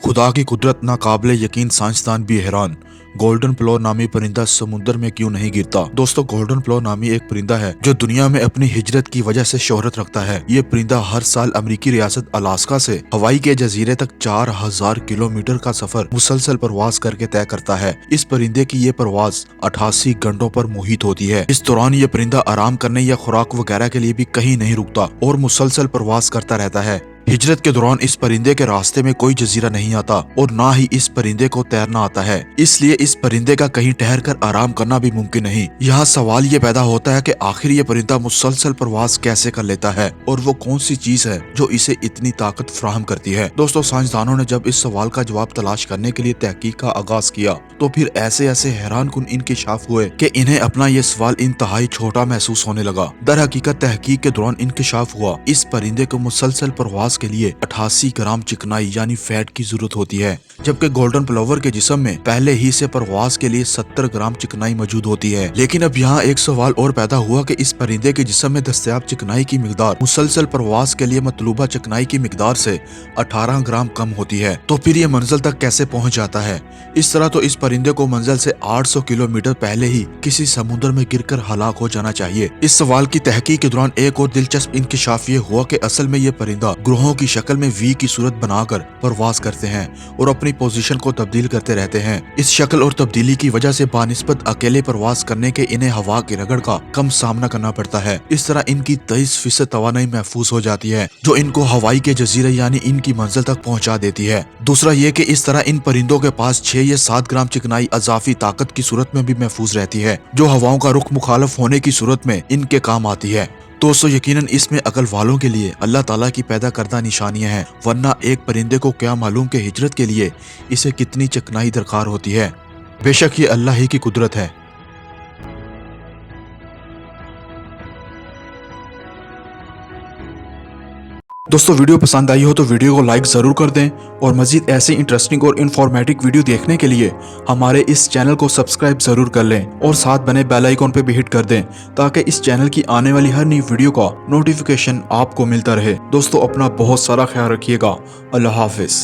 खुदा की कुदरत नाकाबिले यकीन, साइंसदान भी हैरान। गोल्डन प्लो नामी परिंदा समुद्र में क्यों नहीं गिरता? दोस्तों, गोल्डन प्लो नामी एक परिंदा है जो दुनिया में अपनी हिजरत की वजह से शोहरत रखता है। ये परिंदा हर साल अमेरिकी रियासत अलास्का से हवाई के जजीरे तक 4000 किलोमीटर का सफर मुसलसल परवाज करके तय करता है। इस परिंदे की ये परवाज 88 घंटों पर मुहित होती है। इस दौरान ये परिंदा आराम करने या खुराक वगैरह के लिए भी कहीं नहीं रुकता और मुसलसल परवाज करता रहता है। हिजरत के दौरान इस परिंदे के रास्ते में कोई जजीरा नहीं आता और ना ही इस परिंदे को तैरना आता है, इसलिए इस परिंदे का कहीं ठहर कर आराम करना भी मुमकिन नहीं। यहाँ सवाल ये पैदा होता है कि आखिर ये परिंदा मुसलसल परवाज कैसे कर लेता है और वो कौन सी चीज है जो इसे इतनी ताकत फराहम करती है। दोस्तों, साइंसदानों ने जब इस सवाल का जवाब तलाश करने के लिए तहकीक का आगाज किया तो फिर ऐसे ऐसे हैरान कुन इंकिशाफ हुए कि इन्हें अपना ये सवाल इंतहाई छोटा महसूस होने लगा। दर हकीकत तहकीक के दौरान इंकिशाफ हुआ इस परिंदे को मुसलसल परवाज के लिए 88 ग्राम चिकनाई यानी फैट की जरूरत होती है, जबकि गोल्डन प्लोवर के जिस्म में पहले ही से परवाज के लिए 70 ग्राम चिकनाई मौजूद होती है। लेकिन अब यहाँ एक सवाल और पैदा हुआ कि इस परिंदे के जिस्म में दस्तयाब चिकनाई की मिकदार मुसलसल परवाज के लिए मतलूबा चिकनाई की मिकदार से 18 ग्राम कम होती है, तो फिर ये मंजिल तक कैसे पहुँच जाता है? इस तरह तो इस परिंदे को मंजिल से 800 किलोमीटर पहले ही किसी समुद्र में गिरकर हलाक हो जाना चाहिए। इस सवाल की तहकीक के दौरान एक और दिलचस्प इंकिशाफ ये हुआ कि असल में ये परिंदा ग्रोहों की शक्ल में वी की सूरत बनाकर परवाज करते हैं और अपनी पोजीशन को तब्दील करते रहते हैं। इस शक्ल और तब्दीली की वजह से बानिस्बत अकेले परवाज करने के इन्हें हवा की रगड़ का कम सामना करना पड़ता है। इस तरह इनकी 23% तवानाई महफूज हो जाती है जो इनको हवाई के जजीरे यानी इनकी मंजिल तक पहुंचा देती है। दूसरा ये कि इस तरह इन परिंदों के पास 6 या 7 ग्राम चिकनाई अजाफी ताकत की सूरत में भी महफूज रहती है जो हवाओं का रुख मुखालफ होने की सूरत में इनके काम आती है। दोस्तों, यकीनन इसमें अकल वालों के लिए अल्लाह ताला की पैदा करदा निशानियां हैं, वरना एक परिंदे को क्या मालूम कि हिजरत के लिए इसे कितनी चिकनाई दरकार होती है। बेशक ये अल्लाह ही की कुदरत है। दोस्तों, वीडियो पसंद आई हो तो वीडियो को लाइक जरूर कर दें और मजीद ऐसे इंटरेस्टिंग और इन्फॉर्मेटिव वीडियो देखने के लिए हमारे इस चैनल को सब्सक्राइब जरूर कर लें और साथ बने बेल आइकॉन पे भी हिट कर दें ताकि इस चैनल की आने वाली हर नई वीडियो का नोटिफिकेशन आपको मिलता रहे। दोस्तों, अपना बहुत सारा ख्याल रखिएगा। अल्लाह हाफिज।